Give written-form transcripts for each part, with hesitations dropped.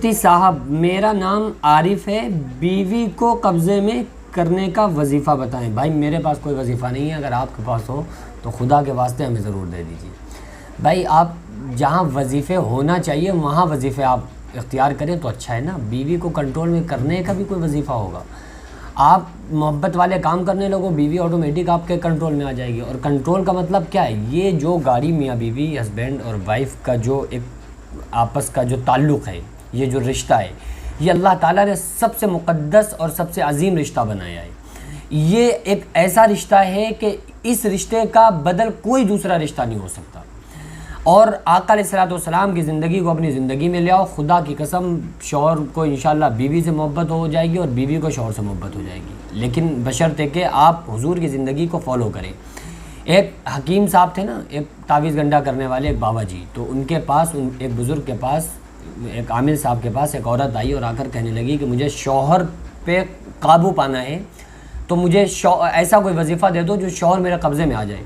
مفتی صاحب میرا نام عارف ہے، بیوی کو قبضے میں کرنے کا وظیفہ بتائیں۔ بھائی میرے پاس کوئی وظیفہ نہیں ہے، اگر آپ کے پاس ہو تو خدا کے واسطے ہمیں ضرور دے دیجیے۔ بھائی آپ جہاں وظیفے ہونا چاہیے وہاں وظیفے آپ اختیار کریں تو اچھا ہے نا۔ بیوی کو کنٹرول میں کرنے کا بھی کوئی وظیفہ ہوگا۔ آپ محبت والے کام کرنے لگو، بیوی آٹومیٹک آپ کے کنٹرول میں آ جائے گی۔ اور کنٹرول کا مطلب کیا ہے؟ یہ جو گاڑی میاں بیوی ہسبینڈ اور وائف کا جو ایک آپس کا جو تعلق ہے، یہ جو رشتہ ہے، یہ اللہ تعالیٰ نے سب سے مقدس اور سب سے عظیم رشتہ بنایا ہے۔ یہ ایک ایسا رشتہ ہے کہ اس رشتے کا بدل کوئی دوسرا رشتہ نہیں ہو سکتا۔ اور آقا علیہ الصلوۃ والسلام کی زندگی کو اپنی زندگی میں لے آؤ، خدا کی قسم شوہر کو انشاءاللہ بیوی سے محبت ہو جائے گی اور بیوی کو شوہر سے محبت ہو جائے گی، لیکن بشرطے کہ آپ حضور کی زندگی کو فالو کریں۔ ایک حکیم صاحب تھے نا، ایک تعویذ گنڈا کرنے والے ایک بابا جی، تو ان کے پاس ایک بزرگ کے پاس، ایک عامل صاحب کے پاس ایک عورت آئی اور آ کر کہنے لگی کہ مجھے شوہر پہ قابو پانا ہے، تو مجھے ایسا کوئی وظیفہ دے دو جو شوہر میرے قبضے میں آ جائے۔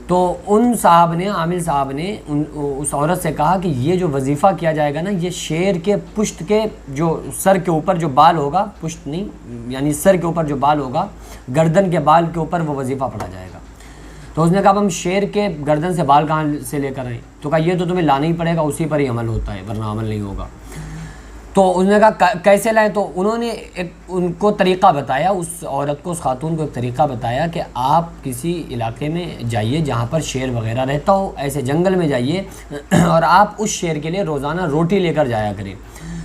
تو ان صاحب نے، عامل صاحب نے اس عورت سے کہا کہ یہ جو وظیفہ کیا جائے گا نا، یہ شیر کے پشت کے جو سر کے اوپر جو بال ہوگا، پشت نہیں یعنی سر کے اوپر جو بال ہوگا، گردن کے بال کے اوپر وہ وظیفہ پڑھا جائے گا۔ تو اس نے کہا ہم شیر کے گردن سے بال کہاں سے لے کر آئیں؟ تو کہا یہ تو تمہیں لانا ہی پڑے گا، اسی پر ہی عمل ہوتا ہے ورنہ عمل نہیں ہوگا۔ تو اس نے کہا کیسے لائیں؟ تو انہوں نے ان کو طریقہ بتایا، اس عورت کو، اس خاتون کو ایک طریقہ بتایا کہ آپ کسی علاقے میں جائیے جہاں پر شیر وغیرہ رہتا ہو، ایسے جنگل میں جائیے اور آپ اس شیر کے لیے روزانہ روٹی لے کر جایا کریں۔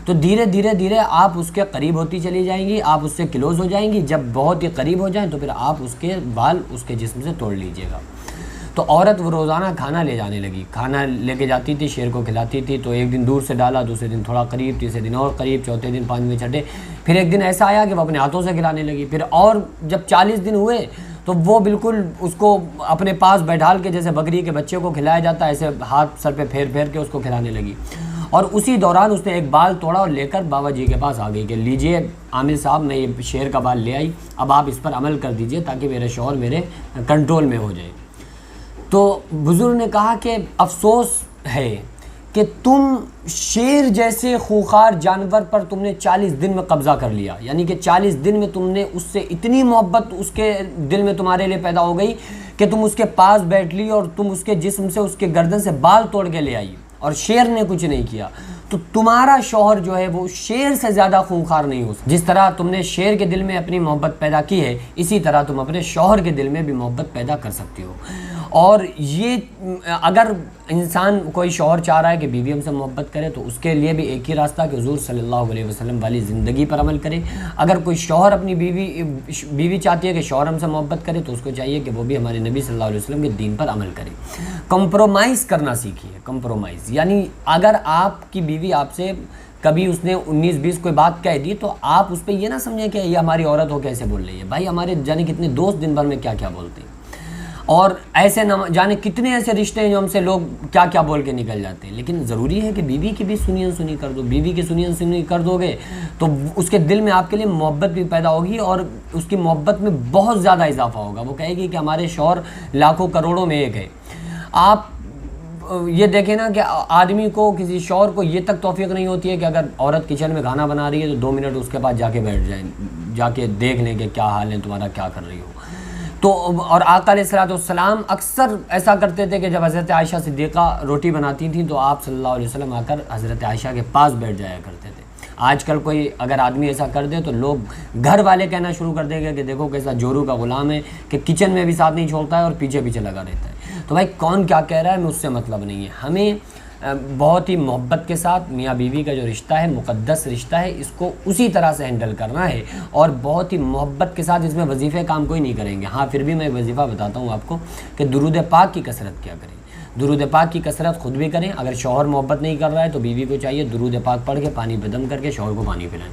تو دھیرے دھیرے آپ اس کے قریب ہوتی چلی جائیں گی، آپ اس سے کلوز ہو جائیں گی۔ جب بہت ہی قریب ہو جائیں تو پھر آپ اس کے بال اس کے جسم سے توڑ لیجئے گا۔ تو عورت وہ روزانہ کھانا لے جانے لگی، کھانا لے کے جاتی تھی، شیر کو کھلاتی تھی۔ تو ایک دن دور سے ڈالا، دوسرے دن تھوڑا قریب، تیسرے دن اور قریب، چوتھے دن، پانچویں، چھٹے، پھر ایک دن ایسا آیا کہ وہ اپنے ہاتھوں سے کھلانے لگی۔ پھر اور جب 40 دن ہوئے تو وہ بالکل اس کو اپنے پاس بیٹھال کے، جیسے بکری کے بچے کو کھلایا جاتا ہے ایسے ہاتھ سر پہ پھیر پھیر کے اس کو کھلانے لگی۔ اور اسی دوران اس نے ایک بال توڑا اور لے کر بابا جی کے پاس آ گئی کہ لیجئے عامل صاحب، میں یہ شیر کا بال لے آئی، اب آپ اس پر عمل کر دیجئے تاکہ میرے شوہر میرے کنٹرول میں ہو جائے۔ تو بزرگ نے کہا کہ افسوس ہے کہ تم شیر جیسے خوخار جانور پر تم نے 40 دن میں قبضہ کر لیا، یعنی کہ 40 دن میں تم نے اس سے اتنی محبت اس کے دل میں تمہارے لیے پیدا ہو گئی کہ تم اس کے پاس بیٹھ لی اور تم اس کے جسم سے، اس کے گردن سے بال توڑ کے لے آئی اور شیر نے کچھ نہیں کیا۔ تو تمہارا شوہر جو ہے وہ شیر سے زیادہ خونخوار نہیں ہو سکتا۔ جس طرح تم نے شیر کے دل میں اپنی محبت پیدا کی ہے، اسی طرح تم اپنے شوہر کے دل میں بھی محبت پیدا کر سکتے ہو۔ اور یہ اگر انسان، کوئی شوہر چاہ رہا ہے کہ بیوی ہم سے محبت کرے تو اس کے لیے بھی ایک ہی راستہ کہ حضور صلی اللہ علیہ وسلم والی زندگی پر عمل کرے۔ اگر کوئی شوہر اپنی بیوی چاہتی ہے کہ شوہر ہم سے محبت کرے تو اس کو چاہیے کہ وہ بھی ہمارے نبی صلی اللہ علیہ وسلم کے دین پر عمل کرے۔ کمپرومائز کرنا سیکھیے، کمپرومائز یعنی اگر آپ کی بیوی آپ سے کبھی اس نے 19-20 کوئی بات کہہ دی تو آپ اس پہ یہ نہ سمجھیں کہ یہ ہماری عورت ہو کیسے بول رہی ہے۔ بھائی ہمارے جانے کتنے دوست دن بھر میں کیا کیا بولتے ہیں، اور ایسے نہ جانے کتنے ایسے رشتے ہیں جو ہم سے لوگ کیا کیا بول کے نکل جاتے ہیں۔ لیکن ضروری ہے کہ بیوی کی بھی سنی کر دو۔ بیوی کی سنی کر دو گے تو اس کے دل میں آپ کے لیے محبت بھی پیدا ہوگی اور اس کی محبت میں بہت زیادہ اضافہ ہوگا۔ وہ کہے گی کہ ہمارے شوہر لاکھوں کروڑوں میں ایک ہے۔ آپ یہ دیکھیں نا کہ آدمی کو، کسی شوہر کو یہ تک توفیق نہیں ہوتی ہے کہ اگر عورت کچن میں کھانا بنا رہی ہے تو 2 منٹ اس کے پاس جا کے بیٹھ جائیں، جا کے دیکھ لیں کہ کیا حال ہے تمہارا، کیا کر رہی ہو۔ تو اور آقا علیہ الصلوۃ والسلام اکثر ایسا کرتے تھے کہ جب حضرت عائشہ صدیقہ روٹی بناتی تھیں تو آپ صلی اللہ علیہ وسلم آ کر حضرت عائشہ کے پاس بیٹھ جایا کرتے تھے۔ آج کل کوئی اگر آدمی ایسا کر دے تو لوگ گھر والے کہنا شروع کر دیں گے کہ دیکھو کیسا جورو کا غلام ہے کہ کچن میں بھی ساتھ نہیں چھوڑتا ہے اور پیچھے پیچھے لگا رہتا ہے۔ تو بھائی کون کیا کہہ رہا ہے، مجھ سے مطلب نہیں ہے۔ ہمیں بہت ہی محبت کے ساتھ میاں بیوی کا جو رشتہ ہے، مقدس رشتہ ہے، اس کو اسی طرح سے ہینڈل کرنا ہے اور بہت ہی محبت کے ساتھ۔ اس میں وظیفے کام کوئی نہیں کریں گے۔ ہاں پھر بھی میں ایک وظیفہ بتاتا ہوں آپ کو کہ درود پاک کی کثرت کیا کریں۔ درود پاک کی کثرت خود بھی کریں۔ اگر شوہر محبت نہیں کر رہا ہے تو بیوی کو چاہیے درود پاک پڑھ کے پانی پہ دم کر کے شوہر کو پانی پلائیں۔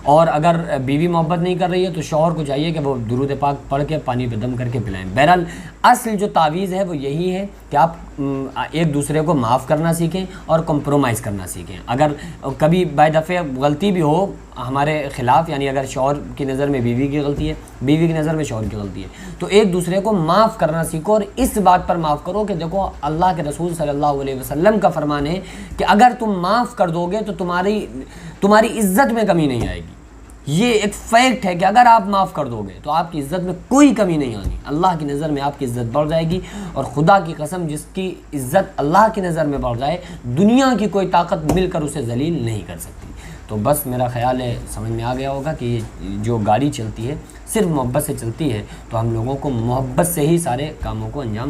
اور اگر بیوی محبت نہیں کر رہی ہے تو شوہر کو چاہیے کہ وہ درود پاک پڑھ کے پانی پہ دم کر کے پلائیں۔ بہرحال اصل جو تعویذ ہے وہ یہی ہے کہ آپ ایک دوسرے کو معاف کرنا سیکھیں اور کمپرومائز کرنا سیکھیں. اگر کبھی بائی دفعہ غلطی بھی ہو ہمارے خلاف، یعنی اگر شوہر کی نظر میں بیوی کی غلطی ہے، بیوی کی نظر میں شوہر کی غلطی ہے، تو ایک دوسرے کو معاف کرنا سیکھو، اور اس بات پر معاف کرو کہ دیکھو اللہ کے رسول صلی اللہ علیہ وسلم کا فرمان ہے کہ اگر تم معاف کر دو گے تو تمہاری عزت میں کمی نہیں آئے گی. یہ ایک فیکٹ ہے کہ اگر آپ معاف کر دو گے تو آپ کی عزت میں کوئی کمی نہیں آنی، اللہ کی نظر میں آپ کی عزت بڑھ جائے گی. اور خدا کی قسم جس کی عزت اللہ کی نظر میں بڑھ جائے، دنیا کی کوئی طاقت مل کر اسے ذلیل نہیں کر سکتی. تو بس میرا خیال ہے سمجھ میں آ گیا ہوگا کہ یہ جو گاڑی چلتی ہے صرف محبت سے چلتی ہے، تو ہم لوگوں کو محبت سے ہی سارے کاموں کو انجام